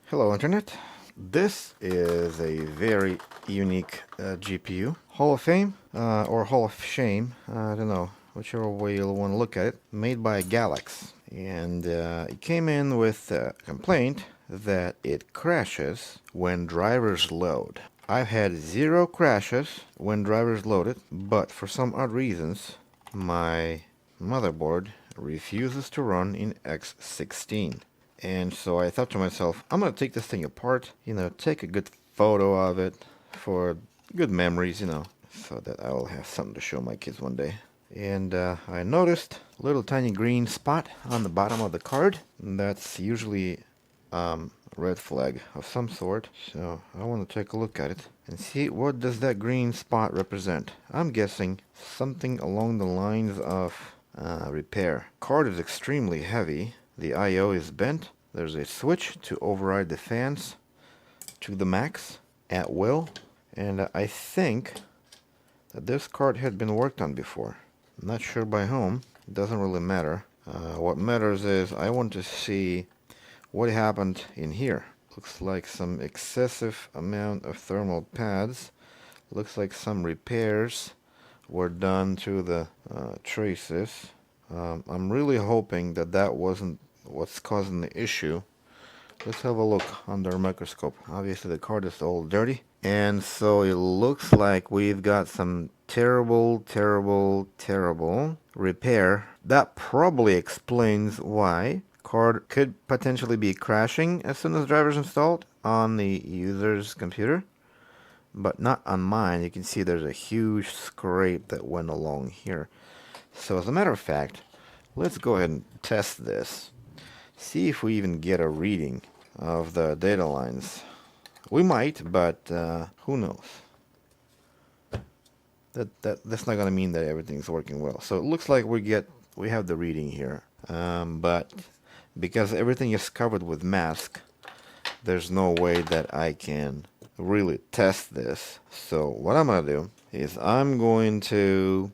Hello Internet. This is a very unique GPU. Hall of Fame or Hall of Shame, I don't know, whichever way you'll want to look at it, made by Galax. And it came in with a complaint that it crashes when drivers load. I've had 0 crashes when drivers loaded, but for some odd reasons, my motherboard refuses to run in x16. And so I thought to myself, I'm going to take this thing apart, take a good photo of it for good memories, so that I will have something to show my kids one day. And I noticed a little tiny green spot on the bottom of the card. That's usually a red flag of some sort. So I want to take a look at it and see what does that green spot represent. I'm guessing something along the lines of repair. Card is extremely heavy. The I/O is bent. There's a switch to override the fans to the max at will. And I think that this card had been worked on before. I'm not sure by whom. It doesn't really matter. What matters is I want to see what happened in here. Looks like some excessive amount of thermal pads. Looks like some repairs were done to the traces. I'm really hoping that that wasn't what's causing the issue. Let's have a look under a microscope. Obviously the card is all dirty, and so it looks like we've got some terrible repair. That probably explains why card could potentially be crashing as soon as drivers installed on the user's computer, but not on mine. You can see there's a huge scrape that went along here. So as a matter of fact, let's go ahead and test this. See if we even get a reading of the data lines. We might, but who knows? That's not going to mean that everything's working well. So it looks like we have the reading here, but because everything is covered with mask, there's no way that I can really test this. So what I'm going to do is I'm going to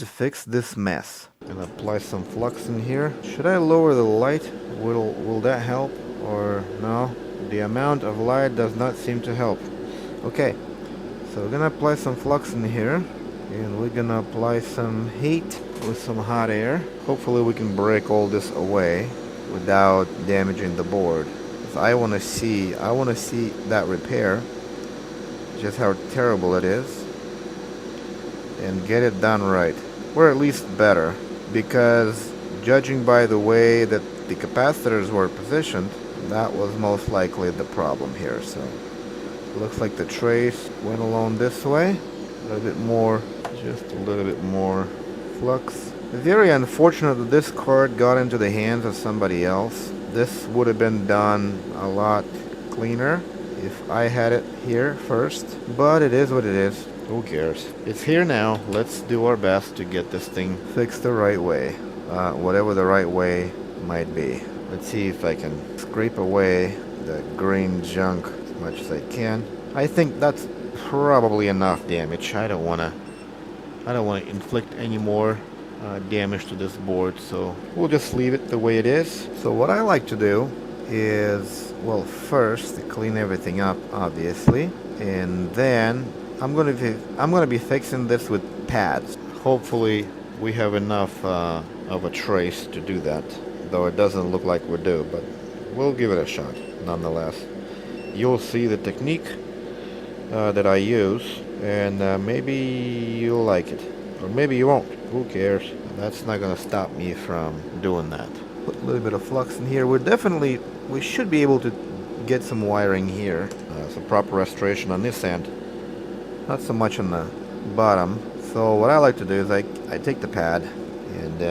fix this mess and apply some flux in here. Should I lower the light? Will that help or no? The amount of light does not seem to help. Okay, so we're gonna apply some flux in here, and we're gonna apply some heat with some hot air. Hopefully we can break all this away without damaging the board. I want to see that repair, just how terrible it is, and get it done right, or at least better, because judging by the way that the capacitors were positioned, that was most likely the problem here. So it looks like the trace went along this way, a little bit more, just a little bit more flux. Very unfortunate that this card got into the hands of somebody else. This would have been done a lot cleaner if I had it here first, but it is what it is. Who cares? It's here now. Let's do our best to get this thing fixed the right way, whatever the right way might be. Let's see if I can scrape away the green junk as much as I can. I think that's probably enough damage. I don't want to inflict any more damage to this board, so we'll just leave it the way it is. So what I like to do is, well, first clean everything up, obviously, and then I'm gonna be fixing this with pads. Hopefully we have enough of a trace to do that, though it doesn't look like we do, but we'll give it a shot nonetheless. You'll see the technique that I use, and maybe you'll like it, or maybe you won't. Who cares? That's not gonna stop me from doing that. Put a little bit of flux in here. We should be able to get some wiring here, some proper restoration on this end, not so much on the bottom. So what I like to do is I take the pad, and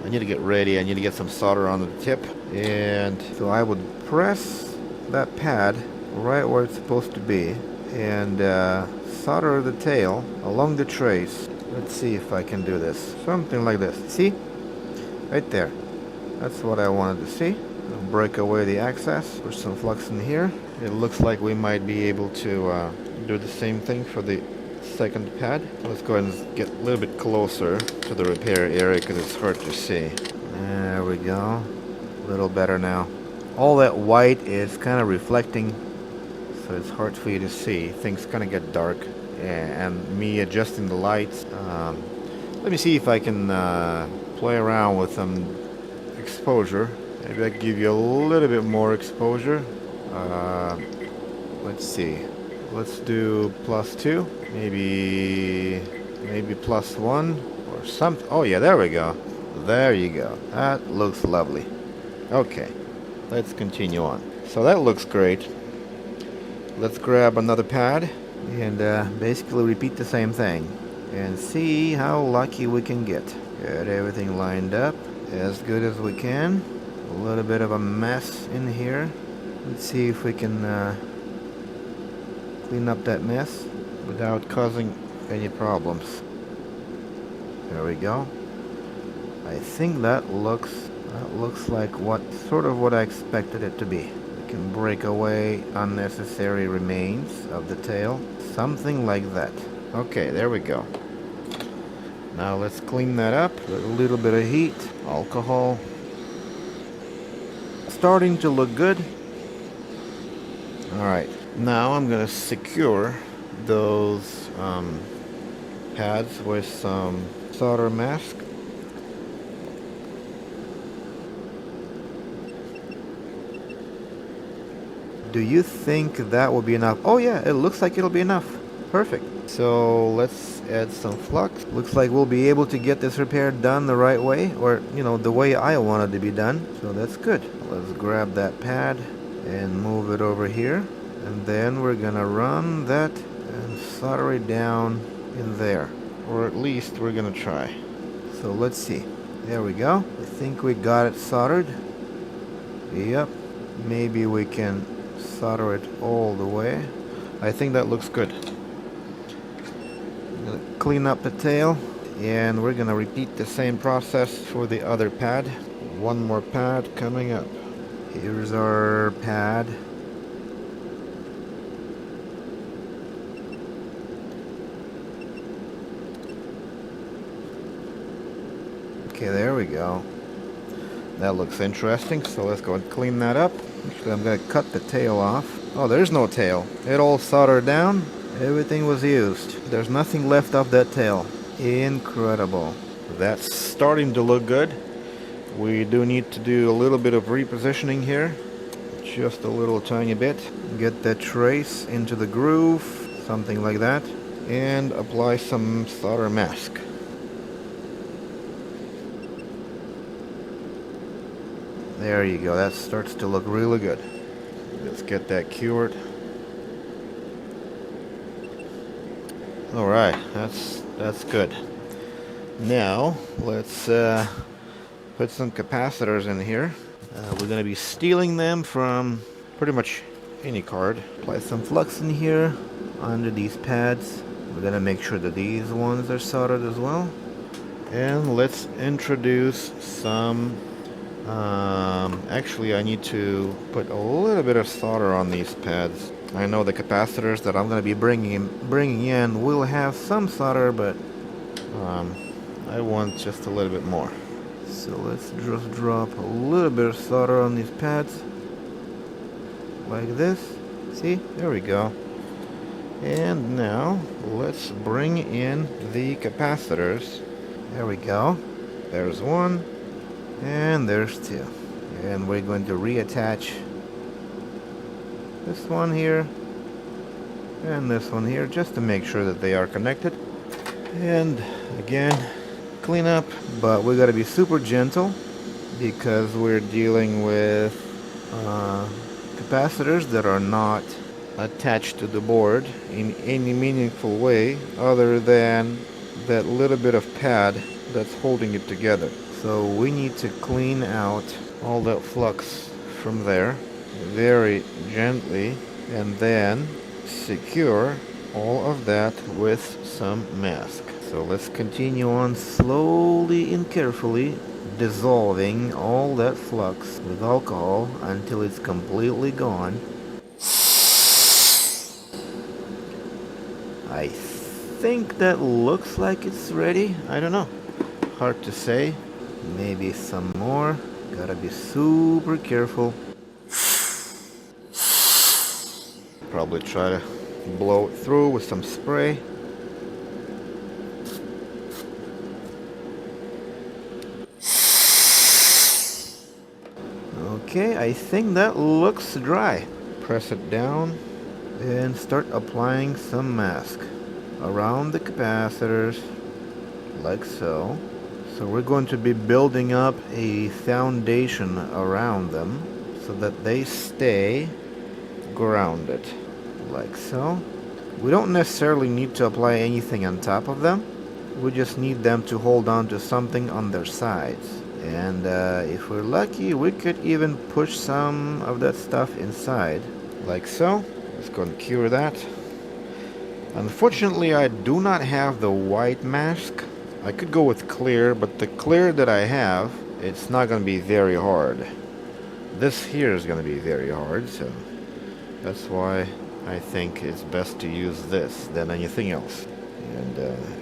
I need to get ready. I need to get some solder on the tip, and so I would press that pad right where it's supposed to be, and solder the tail along the trace. Let's see if I can do this. Something like this. See? Right there. That's what I wanted to see. I'll break away the excess. Put some flux in here. It looks like we might be able to do the same thing for the second pad. Let's go ahead and get a little bit closer to the repair area because it's hard to see. There we go. A little better now. all that white is kind of reflecting, so it's hard for you to see. Things kind of get dark, and me adjusting the lights. Let me see if I can play around with some exposure. Maybe I give you a little bit more exposure. Uh, let's see. Let's do +2. Maybe +1 or something. Oh yeah, there we go. There you go. That looks lovely. Okay, let's continue on. So that looks great. Let's grab another pad and basically repeat the same thing and see how lucky we can get. Get everything lined up as good as we can. A little bit of a mess in here. Let's see if we can clean up that mess without causing any problems. There we go. I think that looks like what I expected it to be. We can break away unnecessary remains of the tail. Something like that. Okay, there we go. Now let's clean that up with a little bit of heat, alcohol. Starting to look good. Alright, now I'm gonna secure those pads with some solder mask. Do you think that will be enough? Oh yeah, it looks like it'll be enough. Perfect. So let's add some flux. Looks like we'll be able to get this repair done the right way, or the way I want it to be done. So that's good. Let's grab that pad and move it over here, and then we're gonna run that and solder it down in there, or at least we're gonna try. So let's see. There we go. I think we got it soldered. Yep. Maybe we can solder it all the way. I think that looks good. I'm gonna clean up the tail, and we're gonna repeat the same process for the other pad. One more pad coming up. Here's our pad. Okay, there we go. That looks interesting, so let's go and clean that up. Actually, I'm going to cut the tail off. Oh, there's no tail. It all soldered down. Everything was used. There's nothing left of that tail. Incredible. That's starting to look good. We do need to do a little bit of repositioning here. Just a little tiny bit. Get that trace into the groove, something like that. And apply some solder mask. There you go. That starts to look really good. Let's get that cured. All right, that's good. Now let's put some capacitors in here. We're going to be stealing them from pretty much any card. Apply some flux in here under these pads. We're going to make sure that these ones are soldered as well. And let's introduce some. Actually, I need to put a little bit of solder on these pads. I know the capacitors that I'm going to be bringing in will have some solder, but I want just a little bit more. So let's just drop a little bit of solder on these pads, like this. See, there we go. And now let's bring in the capacitors. There we go. There's one. And there's two. And we're going to reattach this one here and this one here just to make sure that they are connected. And again, clean up, but we got to be super gentle because we're dealing with capacitors that are not attached to the board in any meaningful way other than that little bit of pad that's holding it together. So we need to clean out all that flux from there very gently and then secure all of that with some mask. So let's continue on slowly and carefully dissolving all that flux with alcohol until it's completely gone. I think that looks like it's ready. I don't know. Hard to say. Maybe some more. Gotta be super careful. Probably try to blow it through with some spray. Okay, I think that looks dry. Press it down and start applying some mask around the capacitors, like so. So we're going to be building up a foundation around them so that they stay grounded, like so. We don't necessarily need to apply anything on top of them. We just need them to hold on to something on their sides. And if we're lucky, we could even push some of that stuff inside, like so. Let's go and cure that. Unfortunately, I do not have the white mask. I could go with clear, but the clear that I have, it's not going to be very hard. This here is going to be very hard, so that's why I think it's best to use this than anything else.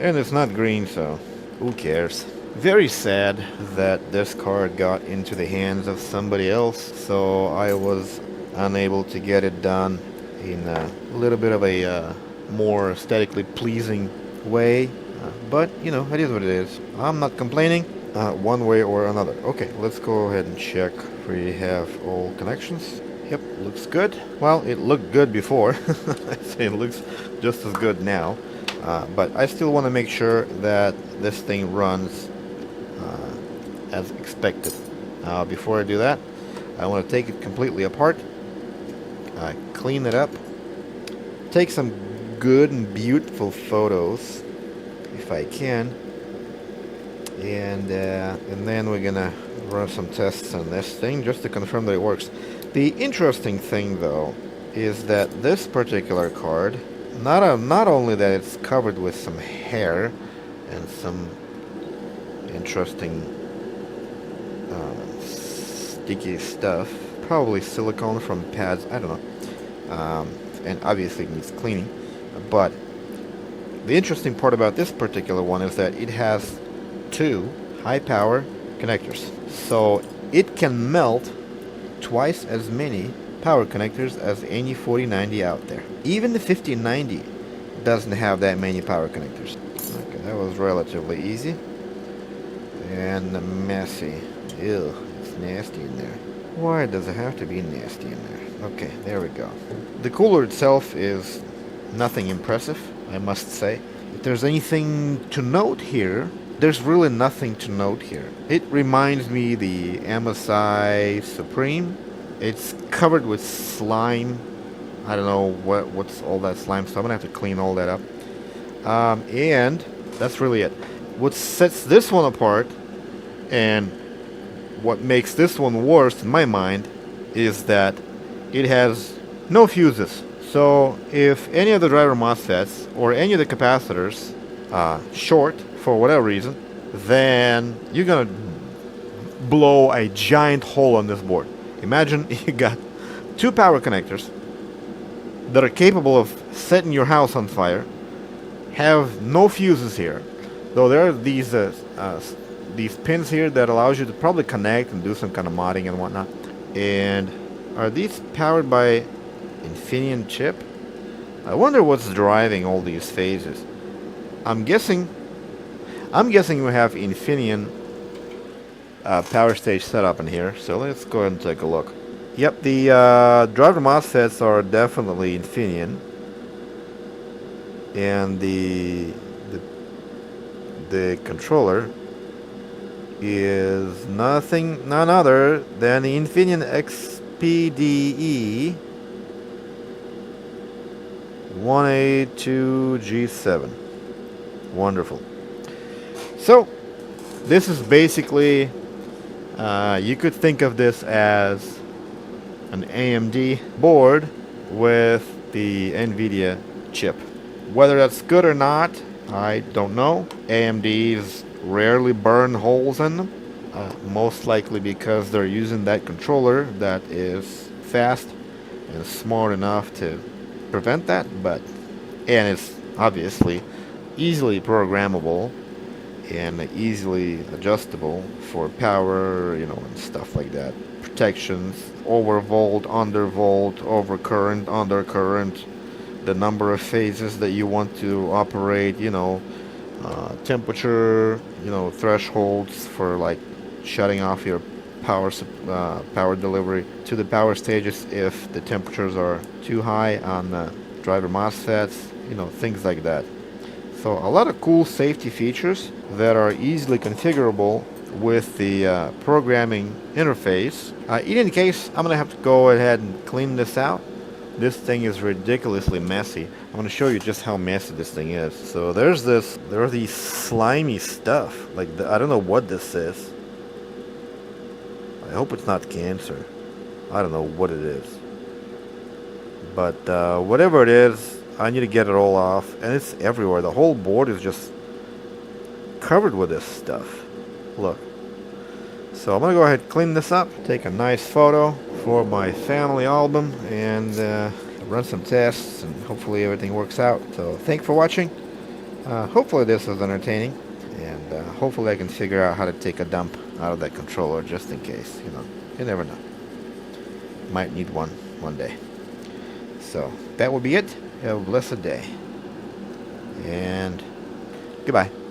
And it's not green, so who cares? Very sad that this card got into the hands of somebody else, so I was unable to get it done in a little bit of a more aesthetically pleasing way. But, you know, it is what it is. I'm not complaining one way or another. Okay, let's go ahead and check if we have all connections. Yep, looks good. Well, it looked good before. I'd say it looks just as good now. But I still want to make sure that this thing runs as expected. Before I do that, I want to take it completely apart, clean it up, take some good and beautiful photos if I can, and then we're gonna run some tests on this thing just to confirm that it works. The interesting thing, though, is that this particular card, not only that it's covered with some hair and some interesting sticky stuff, probably silicone from pads, I don't know, and obviously it needs cleaning, but the interesting part about this particular one is that it has two high power connectors, so it can melt twice as many power connectors as any 4090 out there. Even the 5090 doesn't have that many power connectors. Okay, that was relatively easy. And messy. Ew, it's nasty in there. Why does it have to be nasty in there? Okay, there we go. The cooler itself is nothing impressive, I must say. If there's anything to note here, there's really nothing to note here. It reminds me the MSI Supreme. It's covered with slime. I don't know what's all that slime, so I'm gonna have to clean all that up. And that's really it. What sets this one apart, and what makes this one worse in my mind, is that it has no fuses. So if any of the driver MOSFETs or any of the capacitors short for whatever reason, then you're gonna blow a giant hole on this board. Imagine you got two power connectors that are capable of setting your house on fire, have no fuses here, though there are these pins here that allows you to probably connect and do some kind of modding and whatnot. And are these powered by Infineon chip? I wonder what's driving all these phases. I'm guessing we have Infineon power stage setup in here, so let's go ahead and take a look. Yep, the driver MOSFETs are definitely Infineon, and the controller is none other than the Infineon XPDE 182G7. Wonderful. So this is basically, you could think of this as an AMD board with the NVIDIA chip. Whether that's good or not, I don't know. AMDs rarely burn holes in them, most likely because they're using that controller that is fast and smart enough to prevent that, and it's obviously easily programmable and easily adjustable for power, and stuff like that. protections, overvolt, undervolt, overcurrent, undercurrent, the number of phases that you want to operate, temperature, thresholds for like shutting off your power delivery to the power stages if the temperatures are too high on the driver MOSFETs, things like that. So a lot of cool safety features that are easily configurable with the programming interface. In any case, I'm gonna have to go ahead and clean this out. This thing is ridiculously messy. I'm going to show you just how messy this thing is. So there are these slimy stuff. Like, I don't know what this is. I hope it's not cancer. I don't know what it is. But whatever it is, I need to get it all off. And it's everywhere. The whole board is just covered with this stuff. Look. So I'm going to go ahead and clean this up. Take a nice photo for my family album and run some tests, and hopefully everything works out. So thanks for watching. Hopefully this was entertaining, and hopefully I can figure out how to take a dump out of that controller just in case. You never know. Might need one day. So that will be it. Have a blessed day, and goodbye.